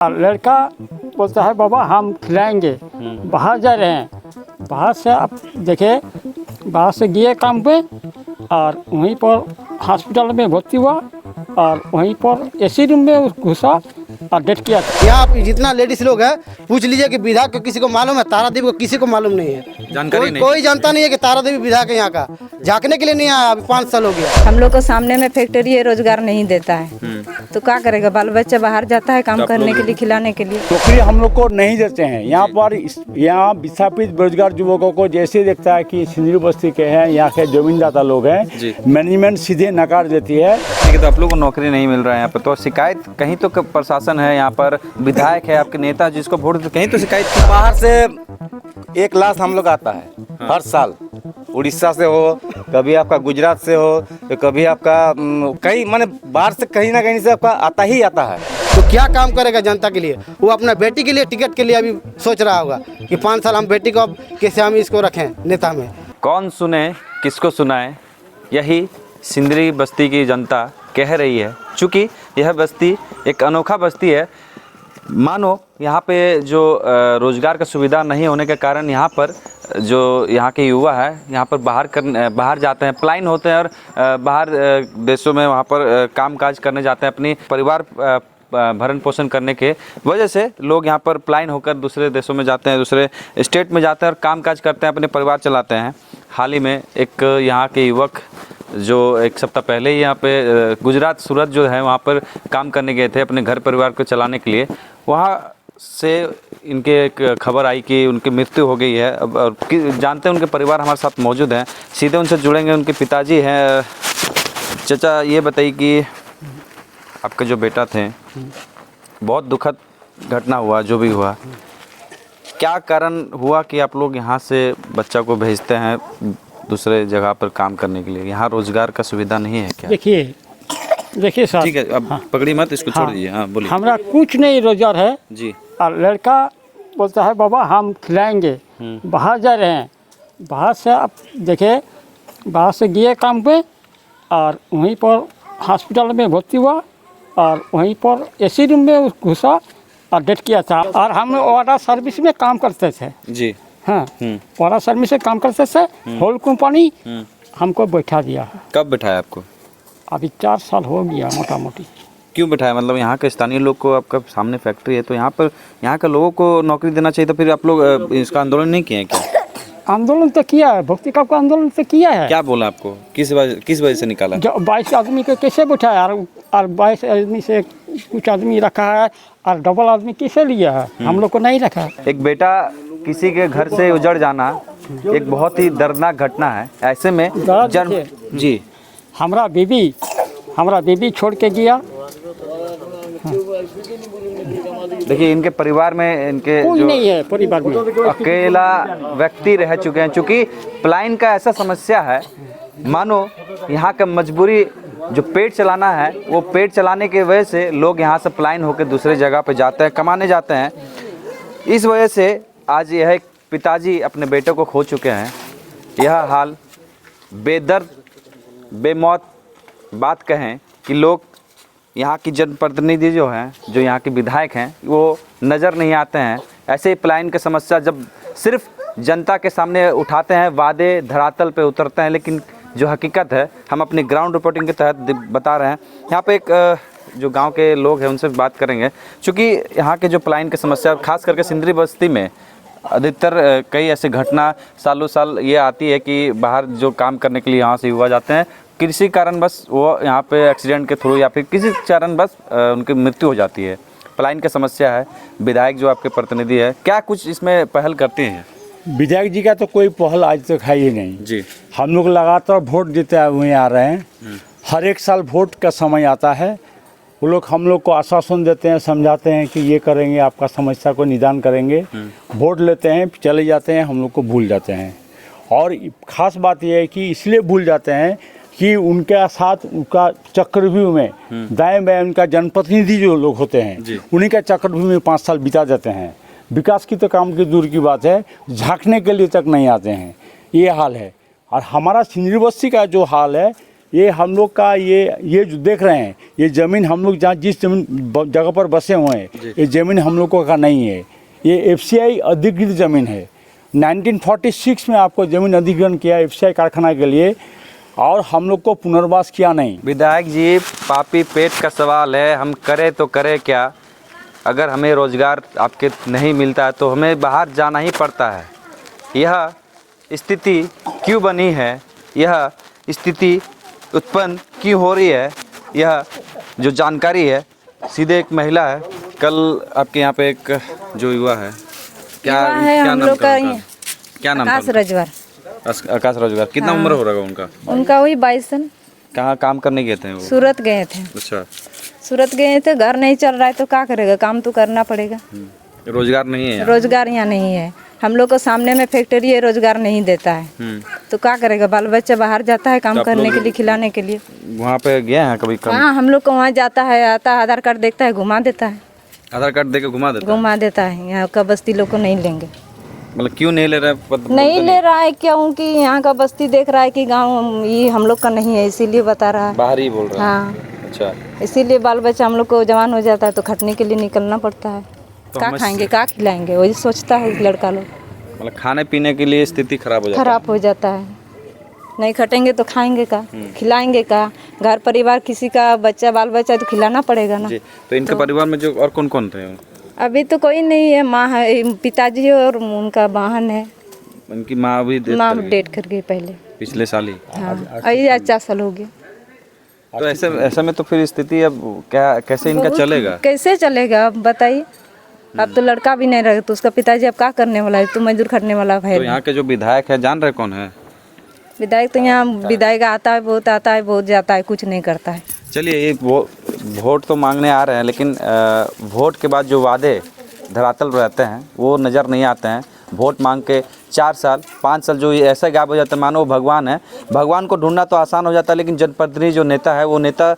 लड़का बोलता है बाबा हम खिलाएंगे, बाहर जा रहे हैं, बाहर से आप देखे, बाहर से गए काम पे और वहीं पर हॉस्पिटल में भर्ती हुआ और वहीं पर एसी रूम में घुसा और डेथ किया था। यहाँ पे जितना लेडीज लोग हैं पूछ लीजिए कि विधायक को किसी को मालूम है, तारा देवी को किसी को मालूम नहीं है, जानकारी नहीं। कोई जानता नहीं है कि तारा देवी विधायक है। यहाँ का झाँकने के लिए नहीं आया, अभी 5 साल हो गया। हम लोग को सामने में फैक्ट्री है, रोजगार नहीं देता है तो क्या करेगा, बाल बच्चा बाहर जाता है काम करने के लिए, खिलाने के लिए। नौकरी हम लोग को नहीं देते हैं। यहाँ पर यहाँ विस्थापित बेरोजगार युवकों को जैसे देखता है कि सिंदरी बस्ती के हैं, यहाँ के जमींदाता लोग हैं, मैनेजमेंट सीधे नकार देती है। ठीक है, तो आप लोगों को नौकरी नहीं मिल रहा है यहाँ पर, तो शिकायत कहीं तो प्रशासन है, यहाँ पर विधायक है, आपके नेता जिसको वोट देते, कहीं तो शिकायत। बाहर से एक लाश हम लोग आता है हर साल, उड़ीसा से हो, कभी आपका गुजरात से हो, तो कभी आपका कहीं माने बाहर से कहीं ना कहीं से आपका आता ही आता है। तो क्या काम करेगा जनता के लिए? वो अपना बेटी के लिए टिकट के लिए अभी सोच रहा होगा कि 5 साल हम बेटी को अब कैसे हम इसको रखें नेता में। कौन सुने किसको सुनाए, यही सिंदरी बस्ती की जनता कह रही है। चूँकि यह बस्ती एक अनोखा बस्ती है, मानो यहाँ पे जो रोज़गार का सुविधा नहीं होने के कारण यहाँ पर जो यहाँ के युवा है यहाँ पर बाहर जाते हैं, पलायन होते हैं और बाहर देशों में वहाँ पर कामकाज करने जाते हैं। अपनी परिवार भरण पोषण करने के वजह से लोग यहाँ पर पलायन होकर दूसरे देशों में जाते हैं, दूसरे स्टेट में जाते हैं और कामकाज करते हैं, अपने परिवार चलाते हैं। हाल ही में एक यहाँ के युवक जो एक सप्ताह पहले ही यहाँ पे गुजरात सूरत जो है वहाँ पर काम करने गए थे अपने घर परिवार को चलाने के लिए, वहाँ से इनके एक खबर आई कि उनकी मृत्यु हो गई है। अब जानते हैं उनके परिवार हमारे साथ मौजूद हैं, सीधे उनसे जुड़ेंगे। उनके पिताजी हैं। चाचा ये बताइए कि आपके जो बेटा थे, बहुत दुखद घटना हुआ, जो भी हुआ, क्या कारण हुआ कि आप लोग यहाँ से बच्चा को भेजते हैं दूसरे जगह पर काम करने के लिए? यहाँ रोजगार का सुविधा नहीं है क्या? देखिए सर, ठीक है, अब पकड़ी मत, इसको छोड़ दीजिए। हाँ बोलिए। हमारा कुछ नहीं रोजगार है जी। और लड़का बोलता है बाबा हम खिलाएंगे, बाहर जा रहे हैं, बाहर से आप देखे, बाहर से गए काम पे और वहीं पर हॉस्पिटल में भर्ती हुआ और वहीं पर एसी रूम में घुसा और डेथ किया था। और हम वाटर सर्विस में काम करते थे जी। हाँ, वाटर सर्विस में काम करते थे। होल कंपनी हमको बैठा दिया है। कब बैठाया आपको? अभी 4 साल हो गया मोटा मोटी। क्यों बैठाया? मतलब यहाँ के स्थानीय लोग को, आपका सामने फैक्ट्री है तो यहाँ पर यहाँ के लोगों को नौकरी देना चाहिए, तो फिर आप लोग इसका आंदोलन नहीं किए हैं क्या? आंदोलन तो किया है, भक्ति का आंदोलन तो किया है। क्या बोला आपको? किस वजह से निकाला? जो 22 आदमी को कैसे बैठाया और 22 आदमी से कुछ आदमी रखा है और डबल आदमी कैसे लिया है? हम लोग को नहीं रखा है। एक बेटा किसी के घर से उजड़ जाना एक बहुत ही दर्दनाक घटना है। ऐसे में जन्म जी हमारा बीबी छोड़ के गया। देखिए, इनके परिवार में इनके कोई जो नहीं है, परिवार में अकेला व्यक्ति रह चुके हैं। चूँकि पलायन का ऐसा समस्या है, मानो यहाँ का मजबूरी जो पेट चलाना है, वो पेट चलाने की वजह से लोग यहाँ से पलायन होकर दूसरे जगह पे जाते हैं, कमाने जाते हैं। इस वजह से आज यह एक पिताजी अपने बेटे को खो चुके हैं। यह हाल बेदर्द बेमौत बात कहें कि लोग यहाँ की जनप्रतिनिधि जो हैं, जो यहाँ के विधायक हैं, वो नज़र नहीं आते हैं। ऐसे ही पलायन की समस्या जब सिर्फ जनता के सामने उठाते हैं, वादे धरातल पे उतरते हैं, लेकिन जो हकीकत है हम अपनी ग्राउंड रिपोर्टिंग के तहत बता रहे हैं। यहाँ पे एक जो गांव के लोग हैं उनसे बात करेंगे, क्योंकि यहाँ के जो पलायन की समस्या खास करके सिंदरी बस्ती में अधिकतर कई ऐसे घटना सालों साल ये आती है कि बाहर जो काम करने के लिए यहाँ से युवा जाते हैं, किसी कारणवश वो यहाँ पे एक्सीडेंट के थ्रू या फिर किसी कारणवश उनकी मृत्यु हो जाती है। पलायन की समस्या है। विधायक जो आपके प्रतिनिधि है, क्या कुछ इसमें पहल करते हैं? विधायक जी का तो कोई पहल आज तक है ही नहीं जी। हम लोग लगातार वोट देते हुए आ रहे हैं। हर एक साल वोट का समय आता है, वो लोग हम लोग को आश्वासन देते हैं, समझाते हैं कि ये करेंगे, आपका समस्या को निदान करेंगे। वोट लेते हैं, चले जाते हैं, हम लोग को भूल जाते हैं। और ख़ास बात यह है कि इसलिए भूल जाते हैं कि उनके साथ उनका चक्रव्यूह में दाएं बाएं उनका जनप्रतिनिधि जो लोग होते हैं, उन्हीं का चक्रव्यूह में 5 साल बिता देते हैं। विकास की तो काम की दूर की बात है, झांकने के लिए तक नहीं आते हैं। ये हाल है। और हमारा सिंदरी बस्ती का जो हाल है, ये हम लोग का ये जो देख रहे हैं, ये ज़मीन हम लोग जहाँ जिस जगह पर बसे हुए हैं, ये ज़मीन हम लोगों का नहीं है। ये FCI अधिकृत ज़मीन है। 1946 में आपको ज़मीन अधिग्रहण किया FCI कारखाना के लिए, और हम लोग को पुनर्वास किया नहीं। विधायक जी, पापी पेट का सवाल है, हम करें तो करें क्या? अगर हमें रोज़गार आपके नहीं मिलता है तो हमें बाहर जाना ही पड़ता है। यह स्थिति क्यों बनी है, यह स्थिति उत्पन्न क्यों हो रही है, यह जो जानकारी है सीधे एक महिला है। कल आपके यहाँ पे एक जो युवा है, क्या युवा है क्या हम नाम लोग था का, उनका? क्या नाम था आकाश उनका? रजवार। आकाश रोजगार। कितना उम्र हो रहा है उनका? उनका वही 22 सन। कहाँ काम करने गए थे वो? सूरत गए थे। अच्छा, सूरत गए थे, घर नहीं चल रहा है तो क्या करेगा, काम तो करना पड़ेगा। रोजगार नहीं है यहाँ? रोजगार यहाँ नहीं है। हम लोग को सामने में फैक्ट्री है, रोजगार नहीं देता है तो क्या करेगा, बाल बच्चा बाहर जाता है काम करने के लिए, खिलाने के लिए। वहाँ पे गए हैं कभी? कम हाँ, हम लोग को वहाँ जाता है, आता है, आधार कार्ड देखता है, घुमा देता है। आधार कार्ड देके घुमा देता है? घुमा देता है। यहाँ का बस्ती लोग को नहीं लेंगे। मतलब क्यों नहीं ले रहा है? नहीं ले रहा है क्योंकि यहाँ का बस्ती देख रहा है कि गांव ये हम लोग का नहीं है, इसीलिए बता रहा है। बाहर ही बोल रहा है? हाँ, अच्छा, इसीलिए बाल बच्चा हम लोग को जवान हो जाता है तो खटने के लिए निकलना पड़ता है। क्या खाएंगे, क्या खिलाएंगे, वही सोचता है लड़का लोग। मतलब खाने पीने के लिए स्थिति खराब हो जाती है? खराब हो जाता है। नहीं खटेंगे तो खाएंगे का, खिलाएंगे का? घर परिवार किसी का बच्चा बाल बच्चा तो खिलाना पड़ेगा ना। जी, तो इनके परिवार में जो और कौन कौन थे? अभी तो कोई नहीं है, माँ है, पिताजी है और उनका बहन है। उनकी माँ भी माँ डेट कर गई पहले, पिछले साल ही। हाँ, अभी 4 साल हो गया। तो ऐसे में तो फिर स्थिति अब क्या, कैसे इनका चलेगा? कैसे चलेगा आप बताइए। अब तो लड़का भी नहीं रहे तो उसका पिताजी अब क्या करने वाला है, तो मजदूर खटने वाला है। तो यहाँ के जो विधायक है, जान रहे कौन है? विधायक तो यहाँ विधायक आता है, बहुत जाता है, कुछ नहीं करता है। चलिए, ये वोट तो मांगने आ रहे हैं, लेकिन वोट के बाद जो वादे धरातल रहते हैं वो नज़र नहीं आते हैं। वोट मांग के 4 साल 5 साल जो ये ऐसा गायब हो जाता है मानो वो भगवान है। भगवान को ढूंढना तो आसान हो जाता है, लेकिन जनप्रतिनिधि जो नेता है वो नेता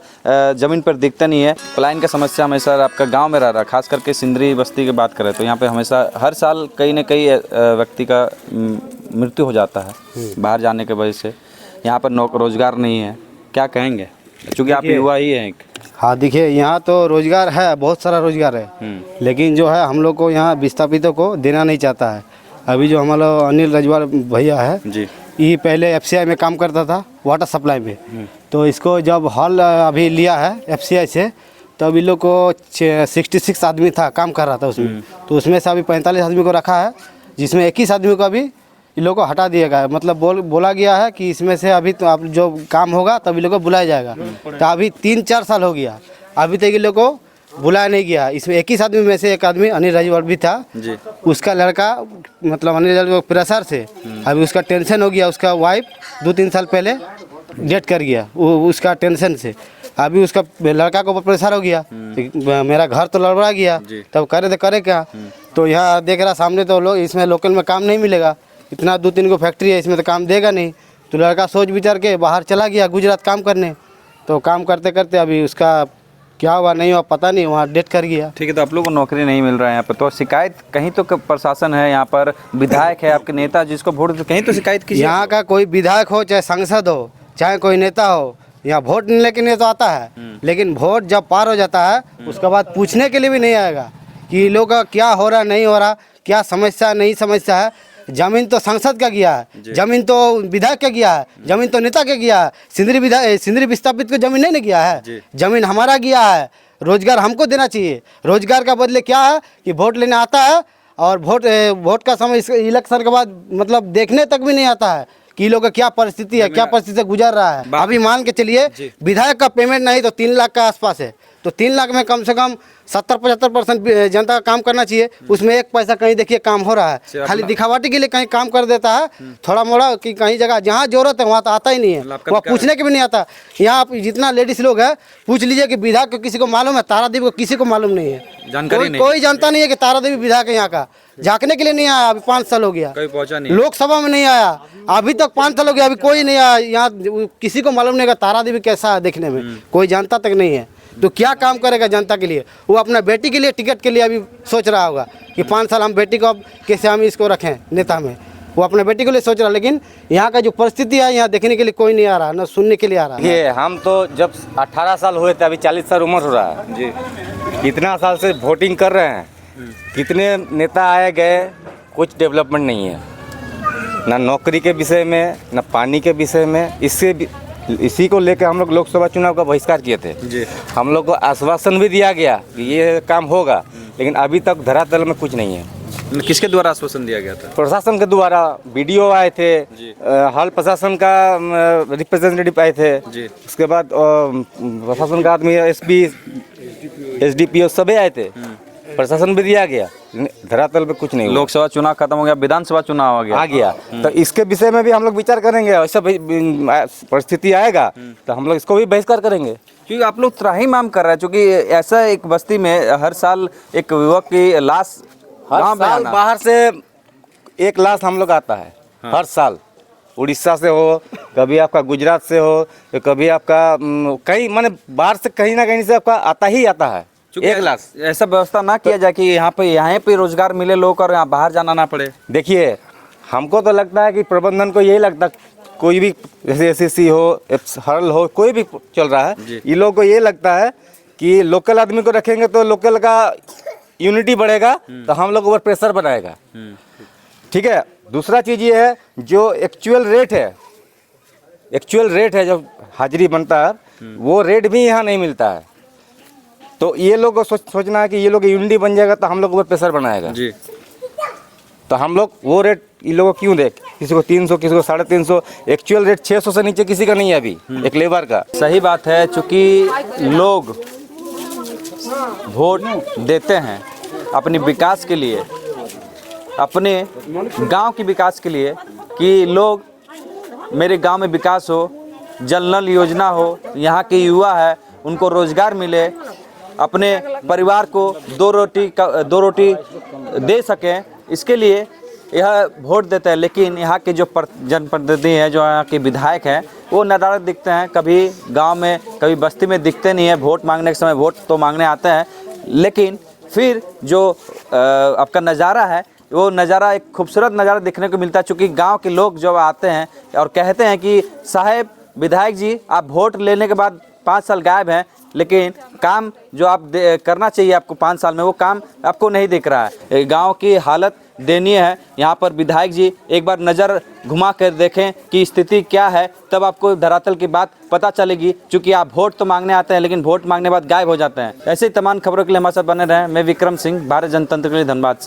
ज़मीन पर दिखता नहीं है। पलायन का समस्या हमेशा आपका गांव में रह रहा है, खास करके सिंदरी बस्ती की बात करें तो यहाँ पे हमेशा हर साल कई न कई व्यक्ति का मृत्यु हो जाता है बाहर जाने की वजह से। यहाँ पर रोजगार नहीं है, क्या कहेंगे? चूँकि आप युवा ही हैं। हाँ, देखिए यहाँ तो रोजगार है, बहुत सारा रोजगार है, लेकिन जो है हम लोग को यहाँ विस्थापितों को देना नहीं चाहता है। अभी जो हमारा अनिल रजवार भैया है जी, ये पहले FCI में काम करता था, वाटर सप्लाई में। तो इसको जब हॉल अभी लिया है FCI से, तो अभी लोग को 66 आदमी था काम कर रहा था उसमें। तो उसमें से अभी 45 आदमी को रखा है, जिसमें 21 आदमी को अभी इन लोगों को हटा दिया गया है। मतलब बोला गया है कि इसमें से अभी तो आप जो काम होगा तभी लोगों को बुलाया जाएगा। तो अभी 3-4 साल हो गया, अभी तक इन लोगों को बुलाया नहीं गया। इसमें 21 आदमी में से एक आदमी अनिल रजवार भी था जी। उसका लड़का मतलब अनिल रजवार प्रेशर से अभी उसका टेंशन हो गया। उसका वाइफ 2-3 साल पहले डेथ कर गया, वो उसका टेंशन से अभी उसका लड़का को प्रेशर हो गया। मेरा घर तो लड़बड़ा गया, तब करे क्या? तो यहाँ देख रहा सामने तो लोग इसमें लोकल में काम नहीं मिलेगा, इतना 2-3 को फैक्ट्री है, इसमें तो काम देगा नहीं। तो लड़का सोच विचार के बाहर चला गया गुजरात काम करने। तो काम करते करते अभी उसका क्या हुआ नहीं हुआ पता नहीं, वहाँ डेथ कर गया। ठीक है, तो आप लोगों को नौकरी नहीं मिल रहा है यहाँ पर, तो शिकायत कहीं तो प्रशासन है, यहाँ पर विधायक है आपके नेता जिसको वोट, तो कहीं तो शिकायत कीजिए। यहाँ का कोई विधायक हो, चाहे सांसद हो, चाहे कोई नेता हो, यहाँ वोट लेके नहीं तो आता है, लेकिन वोट जब पार हो जाता है उसके बाद पूछने के लिए भी नहीं आएगा कि लोग का क्या हो रहा नहीं हो रहा, क्या समस्या नहीं समस्या है। जमीन तो सांसद का गया है, जमीन तो विधायक का गया है, जमीन तो नेता के गया है। सिंदरी विस्थापित को जमीन नहीं गया है, जमीन हमारा गया है। रोजगार हमको देना चाहिए। रोजगार का बदले क्या है कि वोट लेने आता है और वोट का समय इलेक्शन के बाद मतलब देखने तक भी नहीं आता है कि लोग का क्या परिस्थिति है, क्या परिस्थिति से गुजर रहा है। अभी मान के चलिए विधायक का पेमेंट नहीं तो 3 लाख का आसपास है, तो 3 लाख में कम से कम 70-75% जनता का काम करना चाहिए। उसमें 1 पैसा कहीं देखिए काम हो रहा है, खाली दिखावटी के लिए कहीं काम कर देता है थोड़ा मोड़ा कि कहीं जगह जहाँ जरूरत है वहाँ तो आता ही नहीं है, वहाँ पूछने के भी नहीं आता। यहाँ आप जितना लेडीज लोग है पूछ लीजिए कि विधायक को किसी को मालूम है, तारादेवी को किसी को मालूम नहीं है, जानकारी कोई जानता नहीं है कि तारादेवी विधायक है यहाँ का। झाँकने के लिए नहीं आया, अभी 5 साल हो गया, कोई पहुंचा नहीं, लोकसभा में नहीं आया, अभी तक 5 साल हो गया, अभी कोई नहीं आया। यहाँ किसी को मालूम नहीं है तारादेवी कैसा है देखने में, कोई जानता तक नहीं है। तो क्या काम करेगा जनता के लिए? वो अपना बेटी के लिए टिकट के लिए अभी सोच रहा होगा कि 5 साल हम बेटी को अब कैसे हम इसको रखें नेता में। वो अपने बेटी के लिए सोच रहा है, लेकिन यहाँ का जो परिस्थिति है यहाँ देखने के लिए कोई नहीं आ रहा, न सुनने के लिए आ रहा है। ये हम तो जब 18 साल हुए थे, अभी 40 साल उम्र हो रहा है जी। कितना साल से वोटिंग कर रहे हैं, कितने नेता आए गए, कुछ डेवलपमेंट नहीं है, ना नौकरी के विषय में, ना पानी के विषय में। इसी को लेकर हम लोग लोकसभा चुनाव का बहिष्कार किए थे जी। हम लोग को आश्वासन भी दिया गया कि ये काम होगा, लेकिन अभी तक धरातल में कुछ नहीं है। किसके द्वारा आश्वासन दिया गया था? प्रशासन के द्वारा बीडीओ आए थे, हाल प्रशासन का रिप्रेजेंटेटिव आए थे जी। उसके बाद प्रशासन का आदमी एसपी एसडीपीओ सभी आए थे, प्रशासन भी दिया गया, धरातल पे कुछ नहीं हुआ। लोकसभा चुनाव खत्म हो गया, विधानसभा चुनाव आ गया। तो इसके विषय में भी हम लोग विचार करेंगे। ऐसा परिस्थिति आएगा तो हम लोग इसको भी बहिष्कार करेंगे। क्योंकि आप लोग त्राहिमाम कर रहे हैं, क्योंकि ऐसा एक बस्ती में हर साल एक युवक की लाश हर गाँव में साल आना। बाहर से एक लाश हम लोग आता है हर साल, उड़ीसा से हो, कभी आपका गुजरात से हो, तो कभी आपका कहीं माने बाहर से कहीं ना कहीं से आपका आता ही आता है एक लाश। ऐसा व्यवस्था ना किया जाए कि यहाँ पे रोजगार मिले लोग और यहाँ बाहर जाना ना पड़े। देखिए हमको तो लगता है कि प्रबंधन को यही लगता, कोई भी जैसे एसएससी हो, हरल हो, कोई भी चल रहा है, ये लोग को ये लगता है कि लोकल आदमी को रखेंगे तो लोकल का यूनिटी बढ़ेगा, तो हम लोग ऊपर प्रेशर बनाएगा। ठीक है। दूसरा चीज़ ये है जो एक्चुअल रेट है जब हाजिरी बनता है, वो रेट भी यहाँ नहीं मिलता है। तो ये लोग को सोचना है कि ये लोग यूनिटी बन जाएगा तो हम लोग ऊपर प्रेशर बनाएगा जी। तो हम लोग वो रेट इन लोगों को क्यों दे, किसी को 300, किसी को 350, एक्चुअल रेट 600 से नीचे किसी का नहीं है अभी एक लेबर का। सही बात है, चूँकि लोग वोट देते हैं अपने विकास के लिए, अपने गांव के विकास के लिए, कि लोग मेरे गांव में विकास हो, जल नल योजना हो, यहाँ के युवा है उनको रोजगार मिले, अपने परिवार को दो रोटी दे सकें, इसके लिए यह वोट देते हैं। लेकिन यहाँ के जो जनप्रतिनिधि हैं, जो यहाँ के विधायक हैं, वो नदारत दिखते हैं, कभी गांव में कभी बस्ती में दिखते नहीं है। वोट मांगने के समय वोट तो मांगने आते हैं, लेकिन फिर जो आपका नज़ारा है वो नज़ारा एक खूबसूरत नज़ारा देखने को मिलता है। चूँकि गांव के लोग जब आते हैं और कहते हैं कि साहब विधायक जी आप वोट लेने के बाद 5 साल गायब हैं, लेकिन काम जो आप करना चाहिए आपको 5 साल में, वो काम आपको नहीं दिख रहा है। गांव की हालत दयनीय है। यहाँ पर विधायक जी एक बार नज़र घुमा कर देखें कि स्थिति क्या है, तब आपको धरातल की बात पता चलेगी। क्योंकि आप वोट तो मांगने आते हैं, लेकिन वोट मांगने के बाद गायब हो जाते हैं। ऐसे ही तमाम खबरों के लिए हमारे साथ बने रहें। मैं विक्रम सिंह, भारत जनतंत्र के लिए धनबाद से।